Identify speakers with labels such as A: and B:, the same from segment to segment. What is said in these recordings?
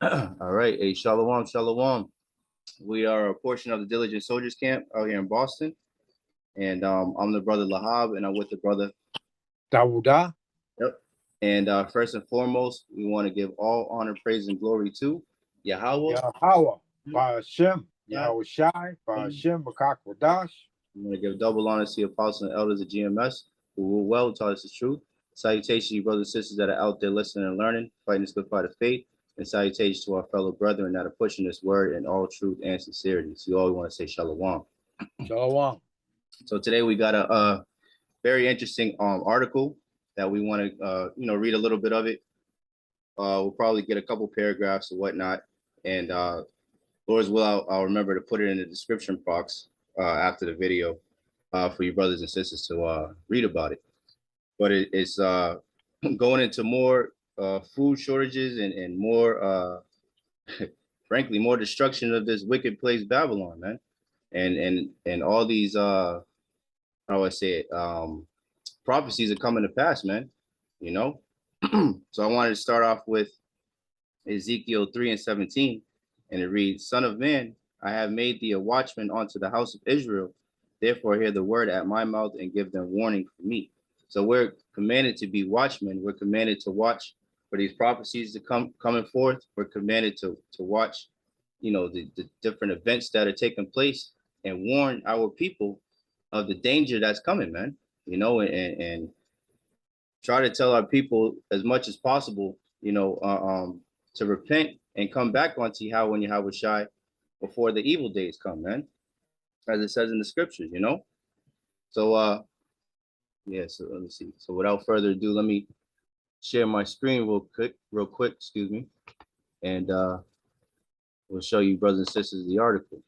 A: All right. Hey, Shalom, Shalom. We are a portion of the Diligent Soldiers Camp out here in Boston. And I'm the brother Lahab, and I'm with the brother
B: Yehuda.
A: Yep. And first and foremost, we want to give all honor, praise, and glory to Yahawah.
B: Yahawah. BAHASHAM. YAHAWASHI. BAHASHAM. BAKAKWADASH.
A: We want to give double honor to the apostles and elders of GMS who rule well, taught us the truth. Salutations to you brothers and sisters that are out there listening and learning, fighting this good fight of faith. And salutations to our fellow brethren that are pushing this word in all truth and sincerity. So you always want to say shalom.
B: Shalom.
A: So today we got a very interesting article that we want to read a little bit of it. We'll probably get a couple paragraphs or whatnot, and Lord's will, I'll remember to put it in the description box after the video for you brothers and sisters to read about it. But it's going into more food shortages and more, frankly, more destruction of this wicked place, Babylon, man, and all these how I say it, prophecies are coming to pass, man. You know, so I wanted to start off with Ezekiel 3:17, and it reads, "Son of man, I have made thee a watchman unto the house of Israel. Therefore, hear the word at my mouth and give them warning from me." So we're commanded to be watchmen. We're commanded to watch for these prophecies to coming forth. We're commanded to watch, the different events that are taking place and warn our people of the danger that's coming, man. And try to tell our people as much as possible, to repent and come back onto Yahweh and Yahawashi before the evil days come, man, as it says in the scriptures, So, yeah, so let me see. So without further ado, let me share my screen real quick, excuse me. And we'll show you brothers and sisters the article.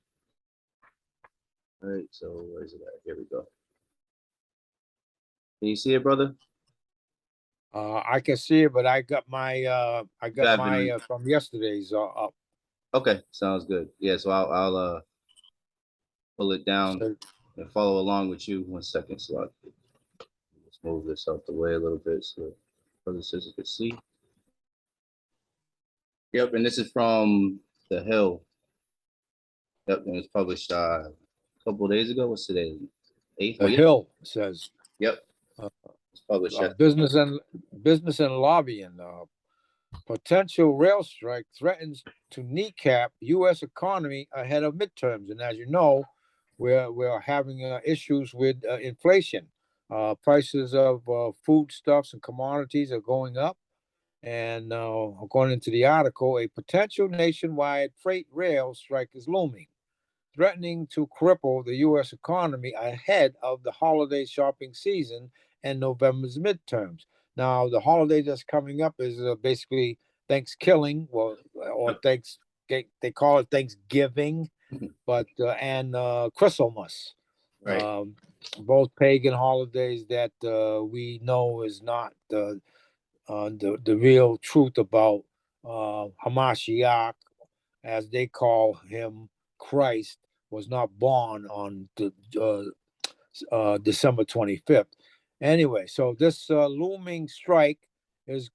A: All right, so where's it at? Here we go. Can you see it, brother?
B: I can see it, but I got my from yesterday's up.
A: Okay, sounds good. Yeah, so I'll pull it down and follow along with you. 1 second, so let's move this out the way a little bit so brothers and sisters can see. Yep, and this is from The Hill. Yep, and it's published a couple of days ago. What's today? 8th?
B: The Hill says.
A: Yep. It's published.
B: Business and lobbying. Potential rail strike threatens to kneecap U.S. economy ahead of midterms, and as you know, we're having issues with inflation. Prices of foodstuffs and commodities are going up, and according to the article, a potential nationwide freight rail strike is looming, threatening to cripple the U.S. economy ahead of the holiday shopping season and November's midterms. Now, the holiday that's coming up is basically Thanksgiving, or they call it Thanksgiving, but and Christmas,
A: right.
B: Both pagan holidays that we know is not the real truth about Hamashiach, as they call him, Christ, was not born on the December 25th. Anyway, so this looming strike is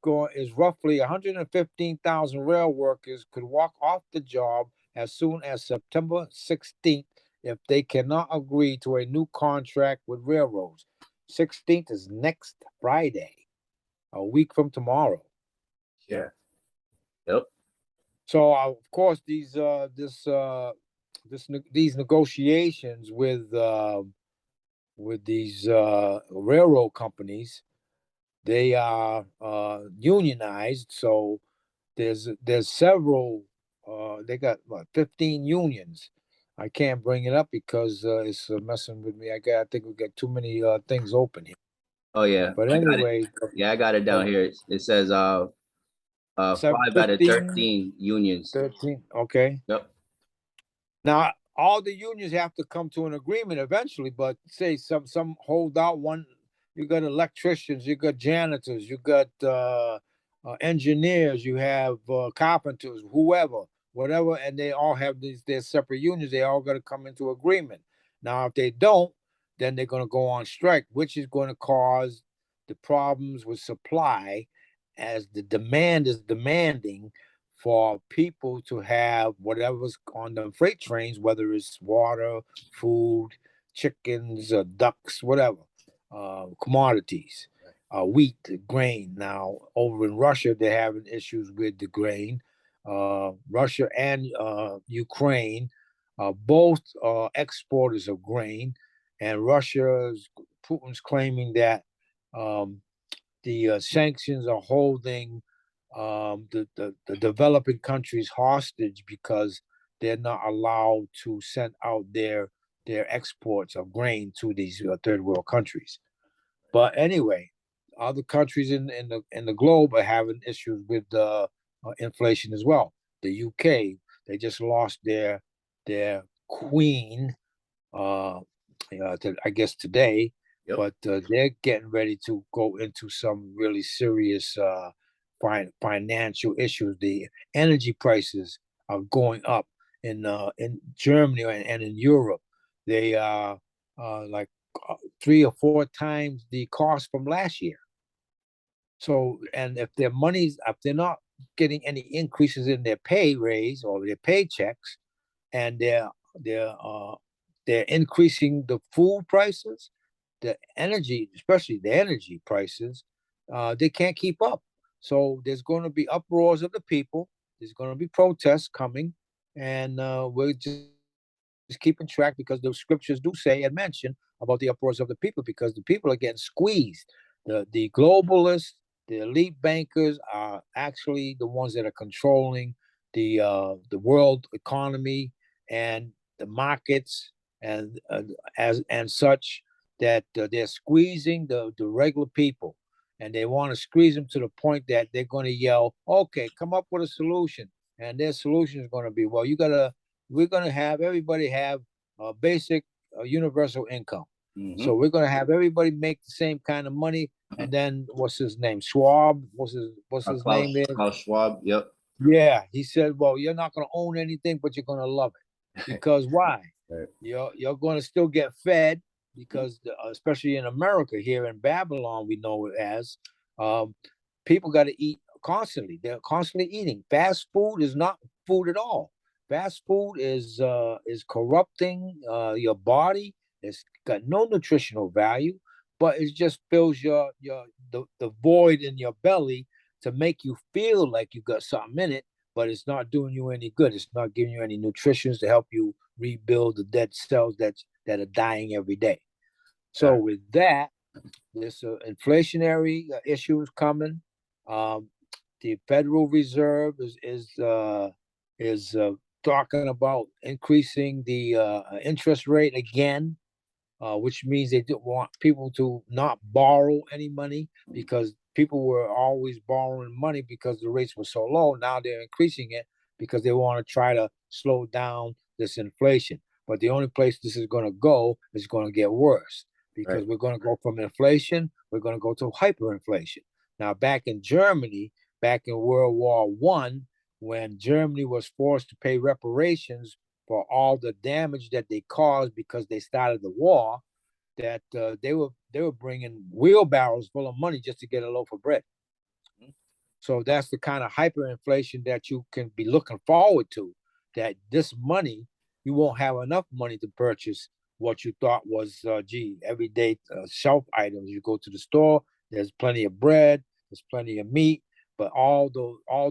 B: roughly 115,000 rail workers could walk off the job as soon as September 16th if they cannot agree to a new contract with railroads. 16th is next Friday, a week from tomorrow.
A: Yeah. Yep.
B: So of course these negotiations with these railroad companies, they are unionized. So there's several. They got 15 unions. I can't bring it up because it's messing with me. I think we got too many things open here.
A: Oh yeah.
B: But anyway,
A: I got it down here. It says 5 out of 13 unions.
B: 13. Okay.
A: Yep.
B: Now all the unions have to come to an agreement eventually, but say some hold out. One, you got electricians, you got janitors, you got engineers, you have carpenters, whatever, and they all have their separate unions. They all got to come into agreement. Now, if they don't, then they're going to go on strike, which is going to cause the problems with supply, as the demand is demanding for people to have whatever's on the freight trains, whether it's water, food, chickens, ducks, whatever, commodities, wheat, grain. Now, over in Russia, they're having issues with the grain. Russia and Ukraine both exporters of grain, and Putin's claiming that the sanctions are holding the developing countries hostage because they're not allowed to send out their exports of grain to these third world countries. But anyway, other countries in the globe are having issues with inflation as well. The UK, they just lost their queen, I guess today. Yep. But they're getting ready to go into some really serious financial issues. The energy prices are going up in Germany and in Europe. They are like 3 or 4 times the cost from last year. So, and if if they're not getting any increases in their pay raise or their paychecks, and they're increasing the food prices, the energy, especially the energy prices, they can't keep up. So there's going to be uproars of the people. There's going to be protests coming, and we're just keeping track because the scriptures do say and mention about the uproars of the people, because the people are getting squeezed. The globalists, the elite bankers are actually the ones that are controlling the world economy and the markets, and such that they're squeezing the regular people, and they want to squeeze them to the point that they're going to yell, "Okay, come up with a solution." And their solution is going to be, well, we're going to have everybody have a basic universal income. Mm-hmm. So we're going to have everybody make the same kind of money. And then what's his name? Schwab. What's his name there?
A: Klaus Schwab. Yep.
B: Yeah, he said, well, you're not going to own anything, but you're going to love it. Because why? Right. You're going to still get fed, because especially in America, here in Babylon, we know it as, people got to eat constantly. They're constantly eating. Fast food is not food at all. Fast food is corrupting your body. It's got no nutritional value, but it just fills the void in your belly to make you feel like you got something in it, but it's not doing you any good. It's not giving you any nutrition to help you rebuild the dead cells that are dying every day. So with that, there's inflationary issues coming. The Federal Reserve is talking about increasing the interest rate again, which means they don't want people to not borrow any money, because people were always borrowing money because the rates were so low. Now they're increasing it because they want to try to slow down this inflation. But the only place this is going to go is going to get worse, because we're going to go from inflation, we're going to go to hyperinflation. Now, back in Germany, back in World War I, when Germany was forced to pay reparations for all the damage that they caused because they started the war, that they were bringing wheelbarrows full of money just to get a loaf of bread. Mm-hmm. So that's the kind of hyperinflation that you can be looking forward to, that this money, you won't have enough money to purchase what you thought was, everyday shelf items. You go to the store, there's plenty of bread, there's plenty of meat, but all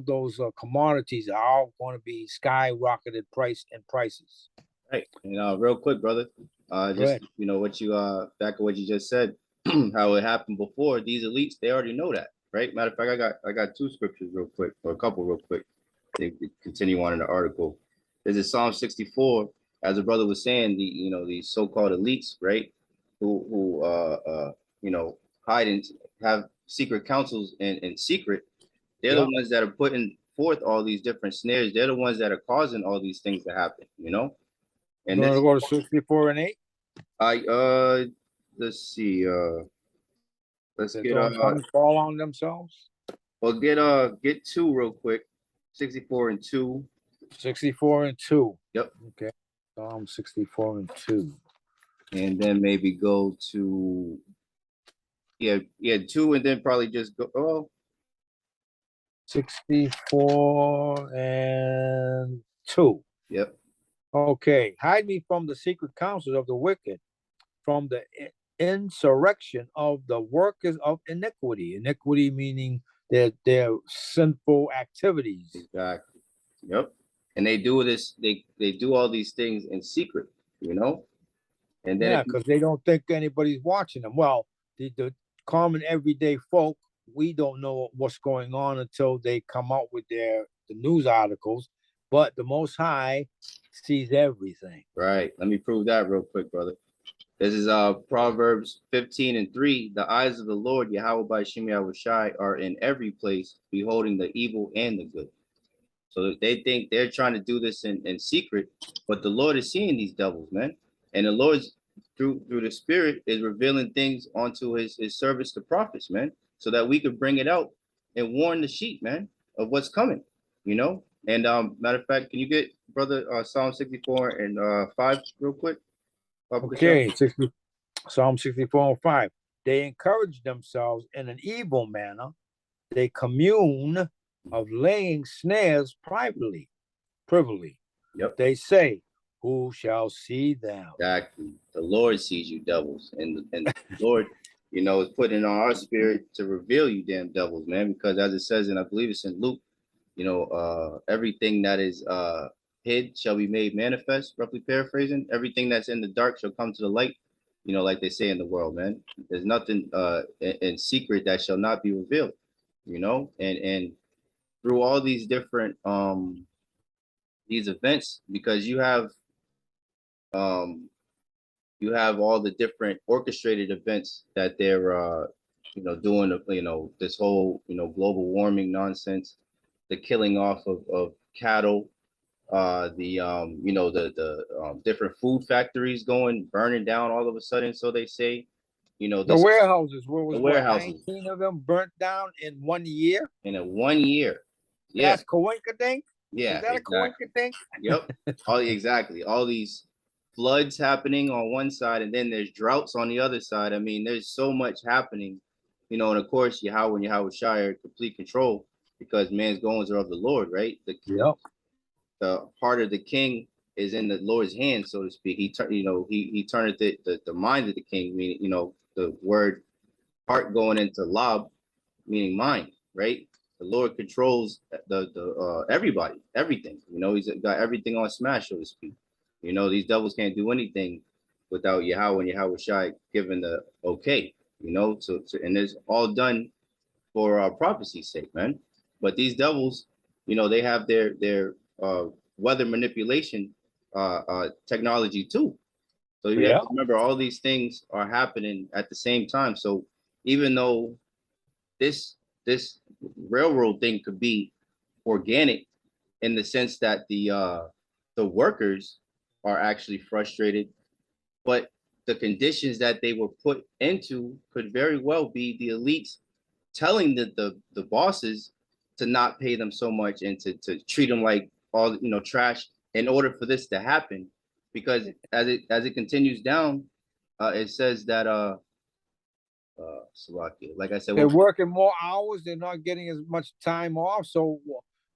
B: those commodities are all going to be skyrocketed prices.
A: Right. Real quick, brother. Just what you back to what you just said, how it happened before. These elites, they already know that, right? Matter of fact, I got 2 scriptures real quick, or a couple real quick. They continue on in the article. This is Psalm 64, as the brother was saying. These so-called elites, right? Who hide and have secret councils in secret. They're the ones that are putting forth all these different snares. They're the ones that are causing all these things to happen, And
B: you want to go to 64 and 8?
A: Let's see. Let's get
B: fall on themselves.
A: Well, get 2 real quick. 64 and 2.
B: 64 and 2.
A: Yep.
B: Okay. Psalm 64 and 2.
A: And then maybe go to 2, and then probably just go.
B: 64 and 2.
A: Yep.
B: Okay. Hide me from the secret counsels of the wicked, from the insurrection of the workers of iniquity. Iniquity meaning their sinful activities.
A: Exactly. Yep. And they do this, they do all these things in secret, you know? And then
B: Yeah, because they don't think anybody's watching them. Well, the common everyday folk, we don't know what's going on until they come out with the news articles. But the Most High sees everything.
A: right. Let me prove that real quick, brother. This is Proverbs 15 and 3. The eyes of the Lord, YAHAWASHI, are in every place, beholding the evil and the good. So they think they're trying to do this in secret, but the Lord is seeing these devils, man. And the Lord's through the Spirit is revealing things onto his service to prophets, man, so that we could bring it out and warn the sheep, man, of what's coming, you know. And matter of fact, can you get brother Psalm 64 and 5 real quick?
B: Okay, Psalm 64 and 5. They encourage themselves in an evil manner. They commune of laying snares privily.
A: Yep.
B: They say, who shall see them?
A: Exactly. The Lord sees you devils, and the Lord, you know, is putting on our spirit to reveal you damn devils, man. Because as it says, and I believe it's in Luke, you know, everything that is hid shall be made manifest. Roughly paraphrasing, everything that's in the dark shall come to the light. You know, like they say in the world, man. There's nothing in secret that shall not be revealed. You know, and through all these different these events, because you have all the different orchestrated events that they're you know, doing, you know, this whole, you know, global warming nonsense, the killing off of cattle, you know, the different food factories burning down all of a sudden, so they say, you know,
B: The warehouses, where was
A: the warehouses,
B: 19 of them burnt down in 1 year?
A: in a 1 year. Yeah.
B: That's coinkydink?
A: Yeah,
B: Is that
A: exactly.
B: a coinkydink?
A: Yep. Exactly. All these floods happening on one side, and then there's droughts on the other side. I mean, there's so much happening, you know, and of course, Yahweh and YAHWASHI are complete control, because man's goings are of the Lord, right? The heart of the king is in the Lord's hand, so to speak. He turned the mind of the king, meaning, you know, the word heart going into lab, meaning mind, right? The Lord controls the everybody, everything. You know, he's got everything on smash, so to speak. You know, these devils can't do anything without Yahweh and YAHWASHI giving the okay. You know, so and it's all done for prophecy's sake, man. But these devils, you know, they have their weather manipulation technology too. So you have to remember, all these things are happening at the same time. So even though this railroad thing could be organic in the sense that the workers are actually frustrated, but the conditions that they were put into could very well be the elites telling the bosses to not pay them so much, and to treat them like all, you know, trash, in order for this to happen. Because as it continues down, it says that like I said,
B: they're working more hours, they're not getting as much time off. So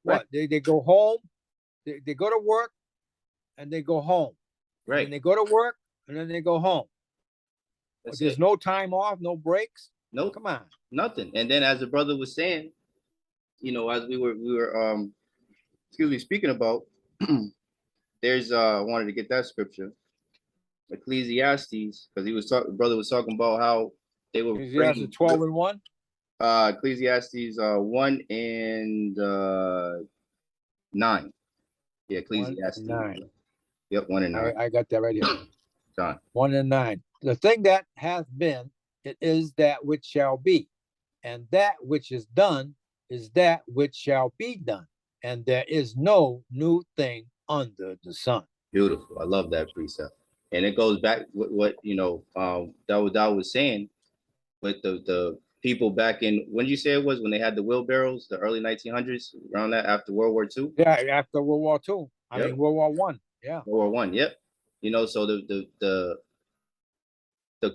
B: what? They go home, they go to work, and they go home. Right. And they go to work, and then they go home. There's no time off, no breaks.
A: Nope.
B: Come on.
A: Nothing. And then, as the brother was saying, you know, as we were speaking about, there's I wanted to get that scripture, Ecclesiastes, because brother was talking about how they were
B: Ecclesiastes 12 and 1.
A: Ecclesiastes 1 and 9. Yeah, Ecclesiastes
B: 9.
A: Yep, 1 and 9.
B: I got that right here.
A: John.
B: 1 and 9. The thing that hath been, it is that which shall be, and that which is done is that which shall be done, and there is no new thing under the sun.
A: Beautiful. I love that precept. And it goes back with what, you know, Dawud was saying with the people back in, when did you say it was, when they had the wheelbarrows, the early 1900s, around that, after World War II?
B: Yeah, after World War II. I mean, World War One. Yeah.
A: World War I, yep. You know, so the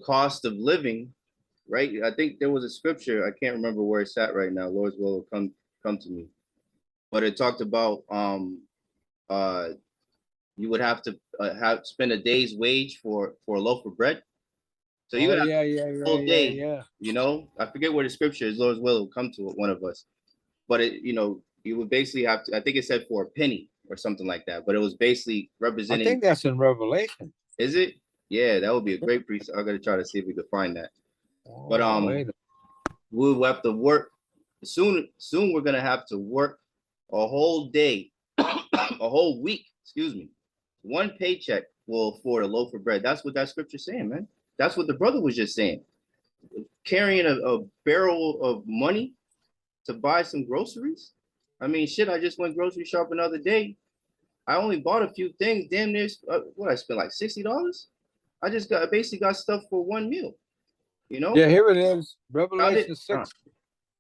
A: cost of living, right? I think there was a scripture, I can't remember where it's at right now. Lord's will come come to me. But it talked about you would have to spend a day's wage for a loaf of bread. So you would have a whole day, you know. I forget where the scripture is, Lord's will come to one of us. But it, you know, you would basically have to, I think it said for a penny or something like that. But it was basically representing.
B: I think that's in Revelation.
A: Is it? Yeah, that would be a great priest. I'm gonna try to see if we could find that. But we'll have to work soon. Soon we're gonna have to work a whole day, a whole week. Excuse me. One paycheck will afford a loaf of bread. That's what that scripture's saying, man. That's what the brother was just saying. Carrying a barrel of money to buy some groceries. I mean, shit. I just went grocery shopping the other day. I only bought a few things. Damn near, what I spent like $60. I basically got stuff for one meal. You know?
B: Yeah, here it is. Revelation 6.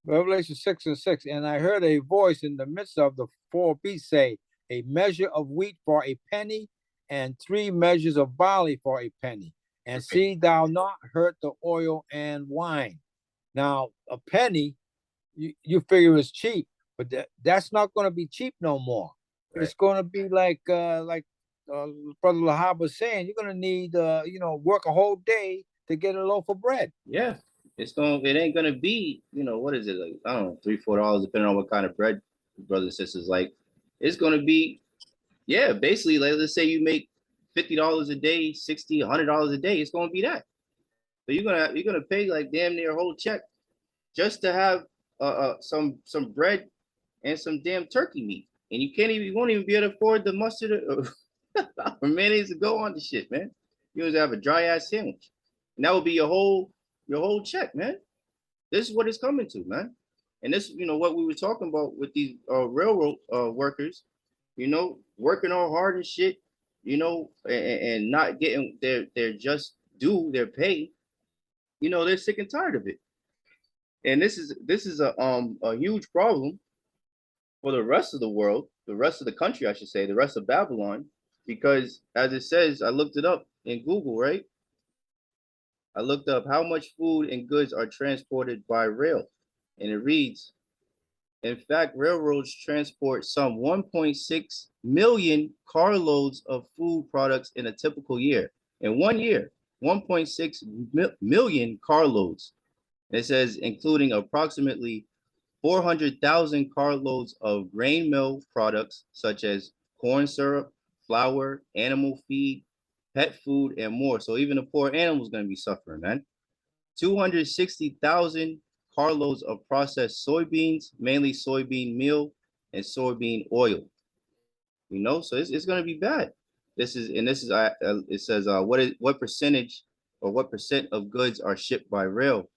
B: Revelation 6:6. And I heard a voice in the midst of the four beasts say, a measure of wheat for a penny, and 3 measures of barley for a penny. And see thou not hurt the oil and wine. Now, a penny, you figure is cheap, but that's not going to be cheap no more. Right. It's going to be like Brother Lahab was saying, you're going to need, you know, work a whole day to get a loaf of bread.
A: Yeah, it ain't going to be, you know, what is it? Like, I don't know, $3, $4, depending on what kind of bread brothers and sisters like. It's going to be, yeah, basically, like, let's say you make $50 a day, $60, $100 a day. It's going to be that. So you're gonna pay like damn near a whole check just to have some bread and some damn turkey meat, and you won't even be able to afford the mustard or mayonnaise to go on the shit, man. You just have a dry ass sandwich, and that will be your whole check, man. This is what it's coming to, man. And this, you know, what we were talking about with these railroad workers, you know, working all hard and shit, you know, and not getting their just due, their pay. You know, they're sick and tired of it. And this is a huge problem for the rest of the world, the rest of the country, I should say, the rest of Babylon, because as it says, I looked it up in Google, right? I looked up how much food and goods are transported by rail, and it reads, in fact, railroads transport some 1.6 million carloads of food products in a typical year. In 1 year, 1.6 million carloads. It says, including approximately 400,000 carloads of grain mill products, such as corn syrup, flour, animal feed, pet food, and more. So even the poor animals going to be suffering, man. 260,000 carloads of processed soybeans, mainly soybean meal and soybean oil. You know, so it's going to be bad. It says what percentage or what percent of goods are shipped by rail,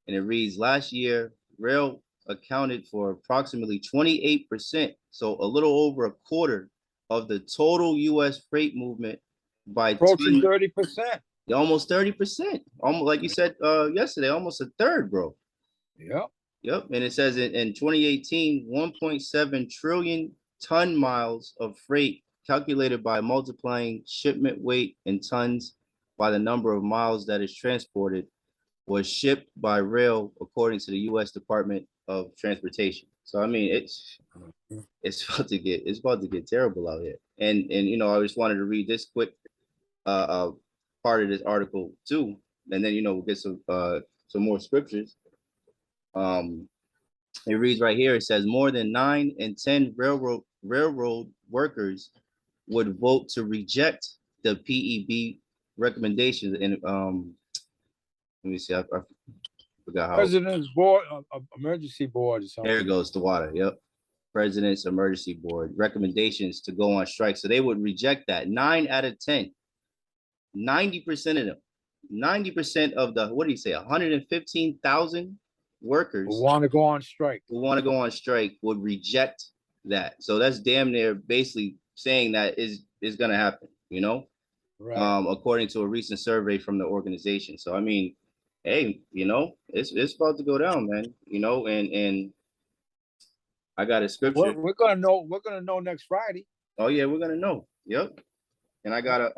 A: and it reads, last year rail accounted for approximately 28%, so a little over a quarter of the total U.S. freight movement by
B: approaching 30%.
A: Almost 30%. Almost like you said yesterday, almost a third, bro. Yep. And it says in 2018, 1.7 trillion ton miles of freight calculated by multiplying shipment weight in tons by the number of miles that is transported was shipped by rail, according to the U.S. Department of Transportation. So I mean, it's about to get terrible out here. And you know, I just wanted to read this quick part of this article too, and then, you know, we'll get some more scriptures. It reads right here. It says more than 9 in 10 railroad workers would vote to reject the PEB recommendations. And let me see. I forgot how.
B: President's Board, Emergency Board or something.
A: There it goes, the water. Yep. President's Emergency Board recommendations to go on strike. So they would reject that. 9 out of 10. 90% of them. 90% of the, what do you say, 115,000 workers
B: who want to go on
A: strike would reject that. So that's damn near basically saying that is going to happen, you know, right. According to a recent survey from the organization. So I mean, hey, you know, it's about to go down, man, you know. And I got a scripture.
B: We're gonna know next Friday.
A: Oh yeah, we're gonna know. Yep. And I got a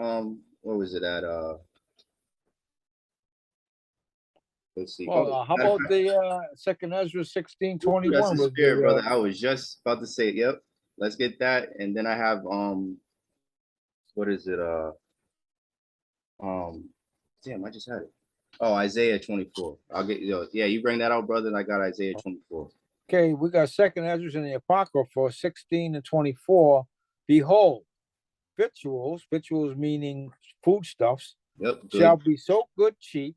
A: what was it at Let's see.
B: Well, how
A: matter of
B: about
A: fact,
B: the Second Ezra
A: that's
B: 16:21
A: the
B: with
A: spirit, brother.
B: the
A: I was just about to say, yep. Let's get that, and then I have what is it? Um, damn, I just had it. Oh, Isaiah 24. I'll get yeah. You bring that out, brother. And I got Isaiah 24.
B: okay, we got Second Ezra in the Apocrypha 16 and 24. Behold, victuals meaning foodstuffs,
A: Yep. Good.
B: shall be so good cheap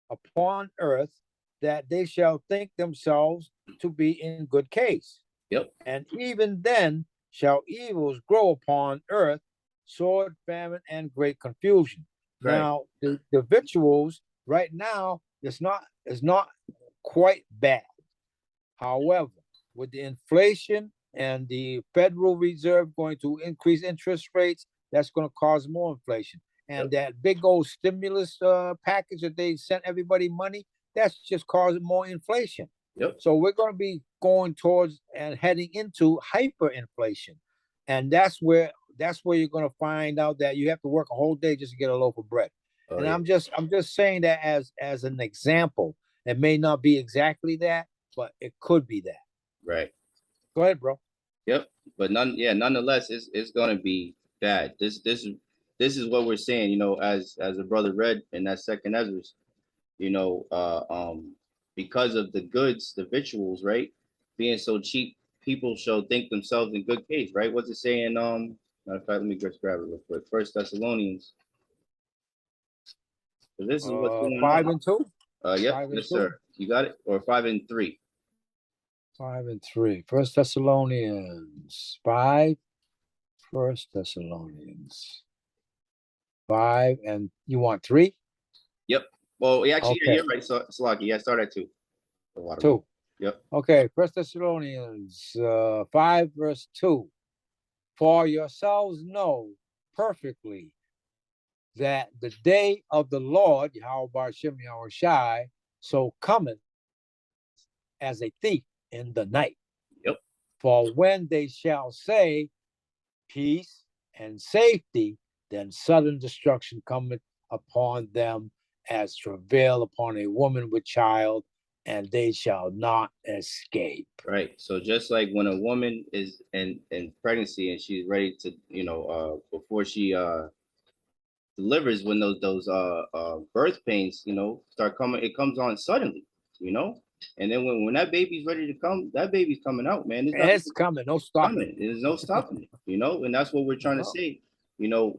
B: upon earth that they shall think themselves to be in good case.
A: Yep.
B: And even then shall evils grow upon earth, sword, famine, and great confusion.
A: Right.
B: Now, the victuals right now is not quite bad. However, with the inflation and the Federal Reserve going to increase interest rates, that's going to cause more inflation. And that big old stimulus package that they sent everybody money, that's just causing more inflation.
A: Yep.
B: So we're going to be going towards and heading into hyperinflation. And that's where you're going to find out that you have to work a whole day just to get a loaf of bread.
A: Oh,
B: and
A: yeah.
B: I'm just saying that as an example. It may not be exactly that, but it could be that.
A: Right.
B: Go ahead, bro.
A: Yep. But nonetheless, it's gonna be bad. This is what we're saying, you know, as a brother read in that Second Ezra, you know, because of the goods, the victuals, right, being so cheap, people shall think themselves in good case, right? What's it saying? Matter of fact, let me just grab it real quick. First Thessalonians. So this is what's going
B: 5
A: on.
B: and 2.
A: Yep,
B: 5 and
A: yes,
B: 2?
A: sir. You got it? Or 5 and 3.
B: 5 and 3. First Thessalonians 5. First Thessalonians 5, and you want 3?
A: Yep. Well, actually,
B: Okay.
A: you're right. So, Salaki, yeah, start at 2.
B: 2.
A: Yep.
B: Okay. First Thessalonians 5 verse 2. For yourselves know perfectly that the day of the Lord, YAHAWASHI, so cometh as a thief in the night.
A: Yep.
B: For when they shall say peace and safety, then sudden destruction cometh upon them as travail upon a woman with child, and they shall not escape.
A: Right. So just like when a woman is in pregnancy and she's ready to, you know, before she delivers, when those birth pains, you know, start coming, it comes on suddenly, you know. And then when that baby's ready to come, that baby's coming out, man.
B: It's coming, no stopping it.
A: There's no stopping it, you know, and that's what we're trying to say, you know,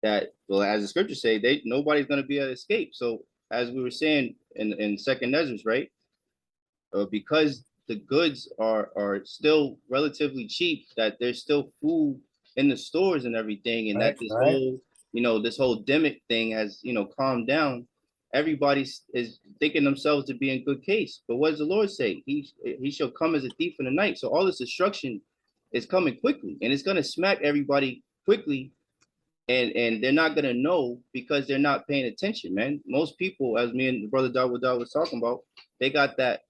A: that, well, as the scriptures say, nobody's going to be able to escape. So as we were saying in Second Ezra, right, because the goods are still relatively cheap, that there's still food in the stores and everything, and that this whole, you know, this whole demic thing has, you know, calmed down. Everybody is thinking themselves to be in good case. But what does the Lord say? He shall come as a thief in the night. So all this destruction is coming quickly, and it's gonna smack everybody quickly, and they're not gonna know because they're not paying attention, man. Most people, as me and brother Dawud was talking about, they got that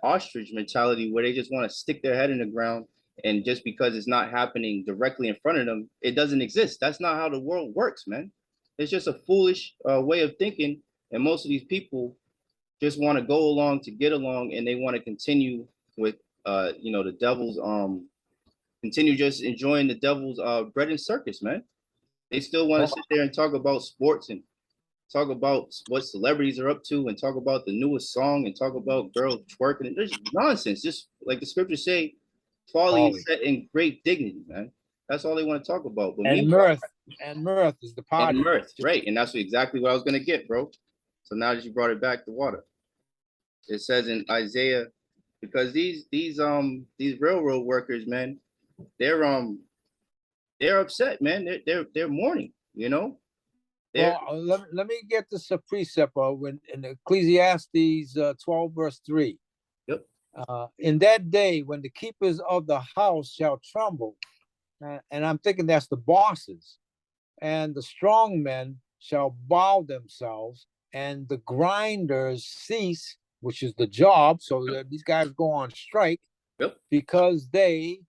A: ostrich mentality where they just want to stick their head in the ground, and just because it's not happening directly in front of them, it doesn't exist. That's not how the world works, man. It's just a foolish way of thinking, and most of these people just want to go along to get along, and they want to continue with you know, the devil's continue just enjoying the devil's bread and circus, man. They still want to sit there and talk about sports and talk about what celebrities are up to and talk about the newest song and talk about girls twerking. And there's nonsense. Just like the scriptures say, folly is set in great dignity, man. That's all they want to talk about. But
B: and mirth is the party.
A: And mirth, right? And that's exactly what I was gonna get, bro. So now that you brought it back to water, it says in Isaiah, because these railroad workers, man, they're upset, man. They're mourning, you know.
B: Well, let me get this a precept when in Ecclesiastes 12 verse 3.
A: Yep.
B: In that day when the keepers of the house shall tremble, and I'm thinking that's the bosses, and the strong men shall bow themselves, and the grinders cease, which is the job. So these guys go on strike.
A: Yep.
B: Because they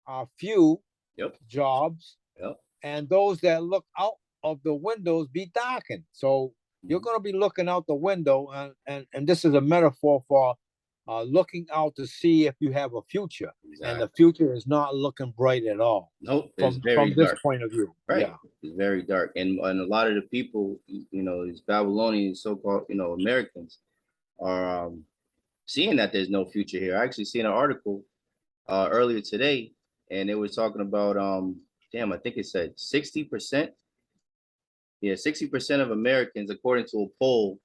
B: are few.
A: Yep.
B: Jobs.
A: Yep.
B: And those that look out of the windows be darkened. So you're going to be looking out the window, and this is a metaphor for looking out to see if you have a future.
A: Exactly.
B: And the future is not looking bright at all.
A: Nope, it's
B: from this point of view.
A: Right.
B: Yeah.
A: It's very dark. And a lot of the people, these Babylonian so-called, Americans are seeing that there's no future here. I actually seen an article earlier today, and it was talking about, I think it said 60%. Yeah, 60% of Americans, according to a poll,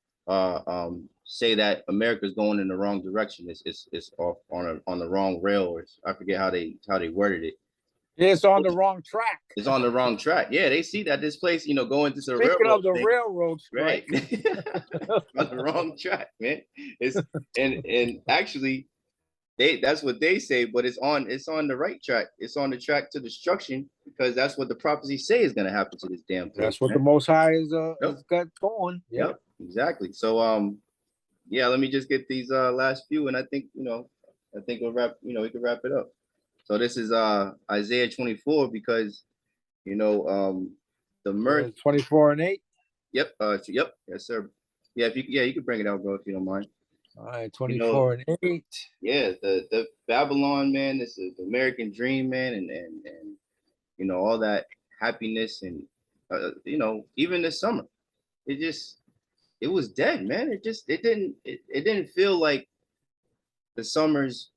A: say that America's going in the wrong direction. It's off on the wrong rail, or I forget how they worded it.
B: It's on the wrong track.
A: It's on the wrong track. Yeah, they see that this place, going to the
B: Speaking
A: railroad
B: of the
A: thing,
B: railroad strike,
A: right? On the wrong track, man. It's and actually, that's what they say, but it's on the right track. It's on the track to destruction, because that's what the prophecies say is going to happen to this damn place.
B: That's what the Most High is got going.
A: Yep, exactly. So yeah, let me just get these last few, and I think we'll wrap. We can wrap it up. So this is Isaiah 24, because the mirth
B: 24:8.
A: Yep. Yep. Yes, sir. Yeah. You can bring it out, bro, if you don't mind.
B: All right, 24:8.
A: Yeah, the Babylon, man. This is the American dream, man, and all that happiness, and even this summer, it was dead, man. It didn't feel like the summers,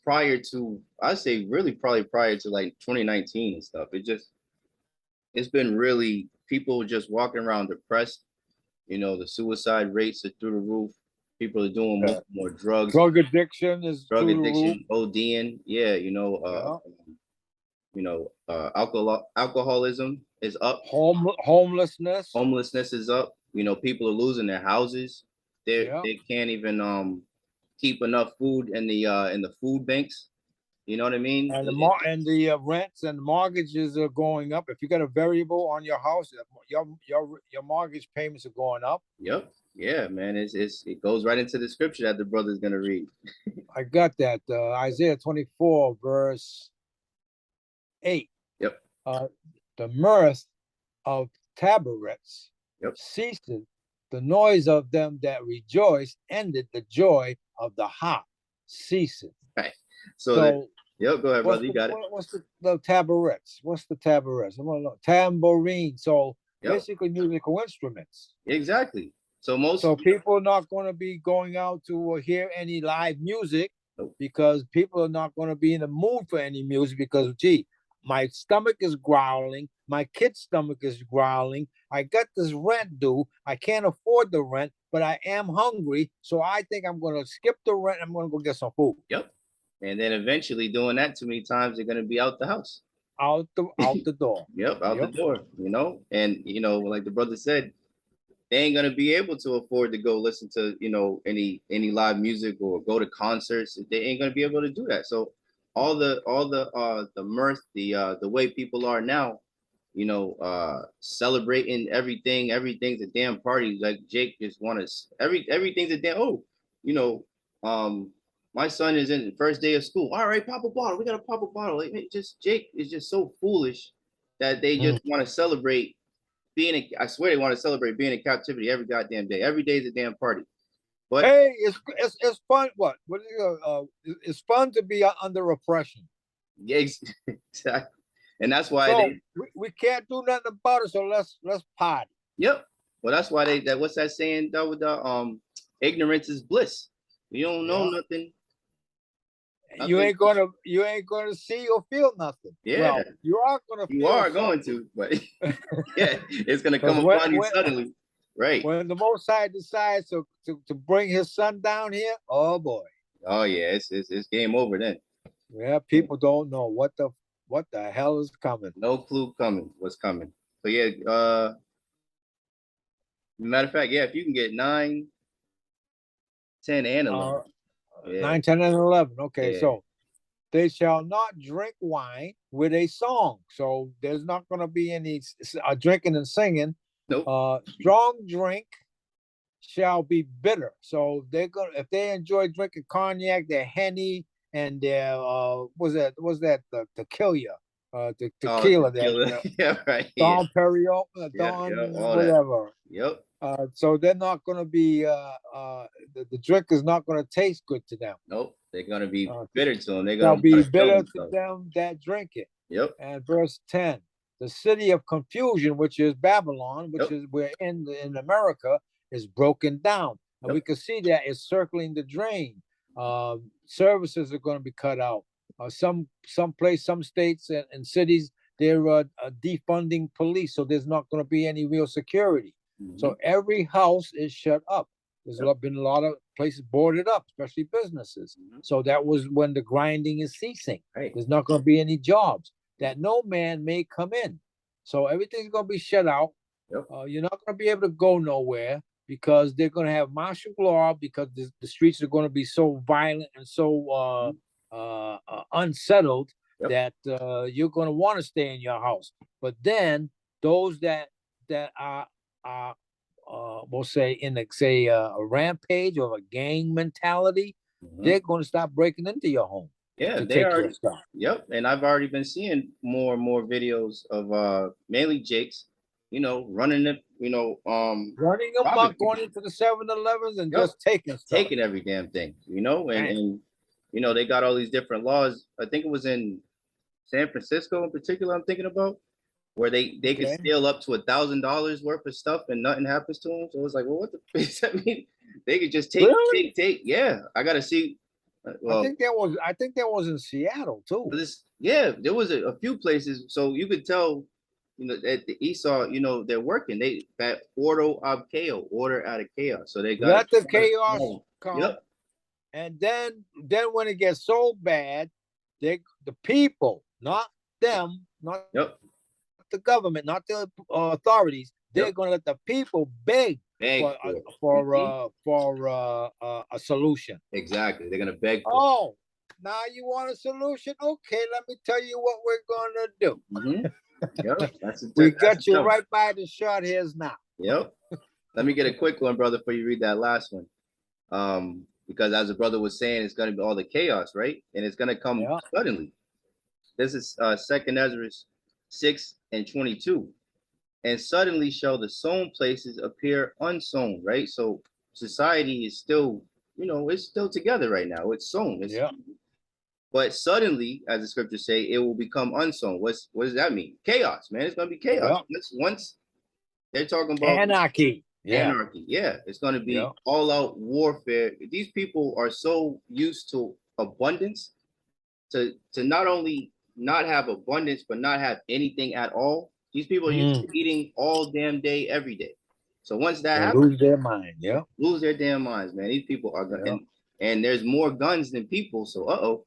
A: prior to, I'd say really probably prior to like 2019 and stuff. It's been really, people just walking around depressed. The suicide rates are through the roof. People are doing more drugs.
B: Drug addiction is
A: ODing. Yeah, alcoholism is up.
B: Homelessness
A: is up. People are losing their houses. They can't even keep enough food in the food banks. You know what I mean?
B: And the rents and mortgages are going up. If you got a variable on your house, your mortgage payments are going up.
A: Yep. Yeah, man. It goes right into the scripture that the brother's gonna read.
B: I got that. Isaiah 24, verse 8.
A: Yep.
B: The mirth of tabrets ceased. The noise of them that rejoice ended. The joy of the harp ceased.
A: Right. So yep, go ahead, brother. You got it.
B: What's the tabrets? What's the tabrets? I want to know. Tambourine. So basically musical instruments.
A: Exactly. So
B: people are not going to be going out to hear any live music, because people are not going to be in the mood for any music, because my stomach is growling, my kid's stomach is growling, I got this rent due, I can't afford the rent, but I am hungry, so I think I'm going to skip the rent, I'm going to go get some food.
A: Yep. And then eventually, doing that too many times, they're going to be out the house.
B: Out the door.
A: Yep, out the door, and like the brother said, they ain't gonna be able to afford to go listen to any live music or go to concerts. They ain't gonna be able to do that. So all the mirth, the way people are now, celebrating everything's a damn party. Like Jake just everything's a damn my son is in the first day of school. All right, pop a bottle. We gotta pop a bottle. Jake is just so foolish that they just want to celebrate I swear they want to celebrate being in captivity every goddamn day. Every day is a damn party. But
B: hey, it's fun. It's fun to be under oppression.
A: Yeah, exactly. And that's why
B: we can't do nothing about it. So let's party.
A: Yep. Well, that's why what's that saying though, with the ignorance is bliss. You don't know nothing.
B: You ain't gonna see or feel nothing.
A: Yeah,
B: well, you are gonna.
A: You are going to, but yeah, it's gonna come upon you suddenly, right?
B: When the Most High decides to bring His Son down here, oh boy.
A: Oh yeah, it's game over then.
B: Yeah, people don't know what the hell is coming.
A: No clue what's coming. So yeah, matter of fact, yeah, if you can get 9, 10, and 11.
B: 9, 10, and 11. Okay, so they shall not drink wine with a song. So there's not going to be any drinking and singing.
A: Nope.
B: Strong drink shall be bitter. So they're gonna, if they enjoy drinking cognac, their Henny, and their the tequila, the tequila,
A: yeah, right.
B: Don Perignon, Don whatever.
A: Yep.
B: So they're not going to be the drink is not going to taste good to them.
A: Nope, they're gonna be bitter to them. They're
B: They'll
A: gonna
B: be
A: wanna kill
B: bitter to
A: themselves.
B: them that drink it.
A: Yep.
B: And verse 10, the city of confusion, which is Babylon, which is we're in America, is broken down. And we can see that it's circling the drain. Services are going to be cut out. Some states and cities, they're defunding police, so there's not going to be any real security. So every house is shut up. There's been a lot of places boarded up, especially businesses. So that was when the grinding is ceasing. There's not going to be any jobs, that no man may come in. So everything's going to be shut out. You're not going to be able to go nowhere, because they're going to have martial law, because the streets are going to be so violent and so unsettled that you're going to want to stay in your house. But then those that are we'll say in a rampage or a gang mentality, they're going to stop breaking into your home.
A: Yeah, they are. Yep, and I've already been seeing more and more videos of mainly Jakes, you know, running it, you know,
B: running them up, going into the 7-Elevens and just
A: taking every damn thing, you know, and you know, they got all these different laws. I think it was in San Francisco in particular, I'm thinking about, where they could steal up to $1,000 worth of stuff and nothing happens to them. So it's like, well, what the does that mean? They could just take. Yeah, I gotta see. Well,
B: I think that was in Seattle too.
A: There was a few places, so you could tell, you know, at the Esau, you know, they're working. That order out of chaos. So they got
B: the chaos come. And then when it gets so bad, the people, not them, not the government, not the authorities, they're going to let the people beg for a solution.
A: Exactly, they're going to beg.
B: Now you want a solution? Okay, let me tell you what we're going to do. We got you right by the short hairs now.
A: Let me get a quick one, brother, before you read that last one. Because as the brother was saying, it's going to be all the chaos, right? And it's going to come suddenly. This is 2nd Ezra 6:22. And suddenly shall the sown places appear unsown, right? So society is still, you know, it's still together right now. It's sown. But suddenly, as the scriptures say, it will become unsown. What does that mean? Chaos, man. It's going to be chaos. Once they're talking about
B: anarchy.
A: Anarchy. It's going to be all out warfare. These people are so used to abundance to not only not have abundance, but not have anything at all. These people are used to eating all damn day, every day. So once that happens,
B: lose their mind.
A: Lose their damn minds, man. These people are going and there's more guns than people. So,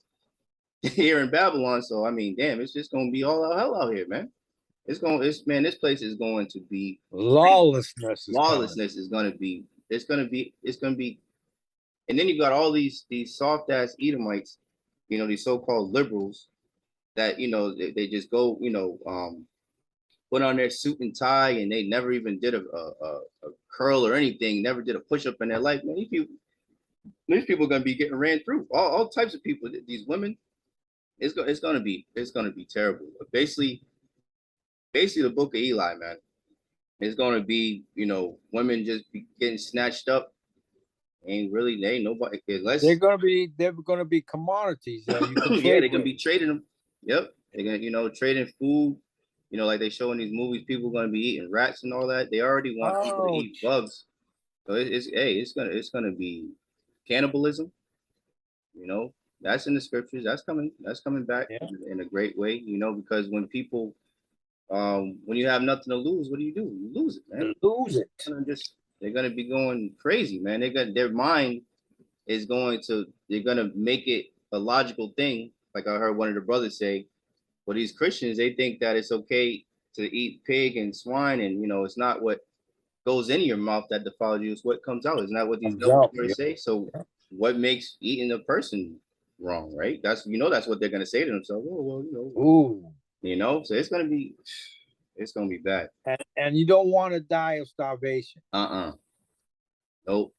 A: here in Babylon. So, I mean, damn, it's just going to be all out hell out here, man. This place is going to be
B: lawlessness.
A: Lawlessness is going to be, it's going to be, and then you got all these soft ass Edomites, you know, these so-called liberals that, you know, they just go, you know, put on their suit and tie, and they never even did a curl or anything, never did a push-up in their life. Man, these people are going to be getting ran through. All types of people, these women, it's going to be terrible. But basically the book of Eli, man, it's going to be, you know, women just be getting snatched up. Ain't nobody, unless
B: they're going to be commodities.
A: They're going to be trading them. They're going to, you know, trading food. You know, like they show in these movies, people are going to be eating rats and all that. They already want people to eat bugs. So it's gonna be cannibalism. You know, that's in the scriptures. That's coming back in a great way. You know, because when people, when you have nothing to lose, what do? You lose it, man.
B: Lose it.
A: They're gonna be going crazy, man. Their mind is they're gonna make it a logical thing. Like I heard one of the brothers say, well, these Christians, they think that it's okay to eat pig and swine, and you know, it's not what goes in your mouth that defiles you, it's what comes out. Isn't that what these devils say? So what makes eating a person wrong, right? That's what they're gonna say to themselves. Oh, well, you know. You know, so it's gonna be bad.
B: And you don't want to die of starvation.
A: Nope.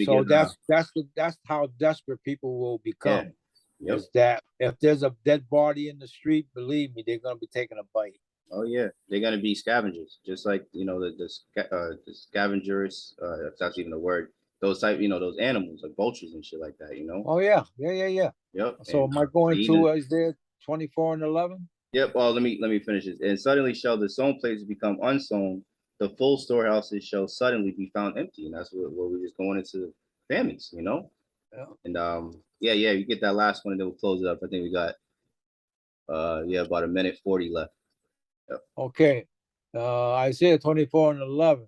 B: So that's how desperate people will become. Is that if there's a dead body in the street, believe me, they're gonna be taking a bite.
A: Oh yeah, they're gonna be scavengers, just like the scavengers. If that's even a word. Those type, those animals like vultures and shit like that.
B: Oh yeah, yeah.
A: Yep.
B: So
A: And
B: am I going
A: they
B: to
A: even,
B: Isaiah 24 and 11?
A: yep. Well, let me finish this. And suddenly shall the sown places become unsown. The full storehouses shall suddenly be found empty, and that's what we're just going into famines.
B: Yeah.
A: And yeah, you get that last one, and then we'll close it up. I think we got about a minute 40 left. Yep.
B: Okay. Isaiah 24 and 11.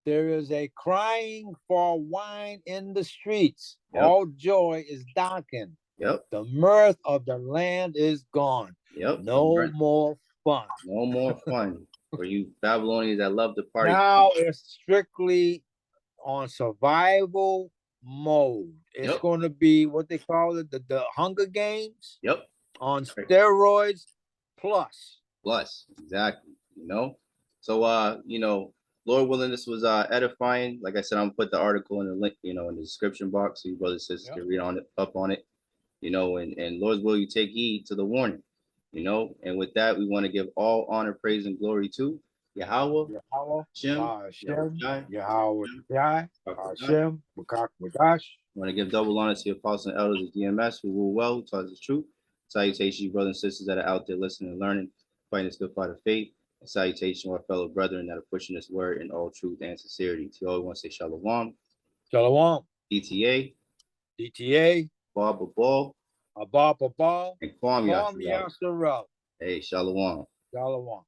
B: There is a crying for wine in the streets.
A: Yep.
B: All joy is darkened.
A: Yep.
B: The mirth of the land is gone.
A: Yep.
B: No more fun.
A: No more fun for you Babylonians that love to party.
B: Now it's strictly on survival mode. It's
A: Yep.
B: going to be what they call it, the Hunger Games
A: Yep.
B: on steroids plus.
A: Plus, exactly. So Lord willing, this was edifying. Like I said, I'm gonna put the article in the link, in the description box, so you brothers and sisters can read up on it. And Lord's will, you take heed to the warning. And with that, we want to give all honor, praise, and glory to Yahawah,
B: BAHASHAM,
A: Yahawah,
B: BAHASHAM, BAHASHAM.
A: Want to give double honor to the apostles and elders of DMS who rule well, who taught us the truth. Salutations, you brothers and sisters that are out there listening and learning, fighting this good fight of faith. And salutation to our fellow brethren that are pushing this word in all truth and sincerity. To all, we want to say shalom.
B: Shalom.
A: DTA.
B: Ball.
A: Abba, and Kwame.
B: Hey,
A: Hey, shalom.
B: Shalom.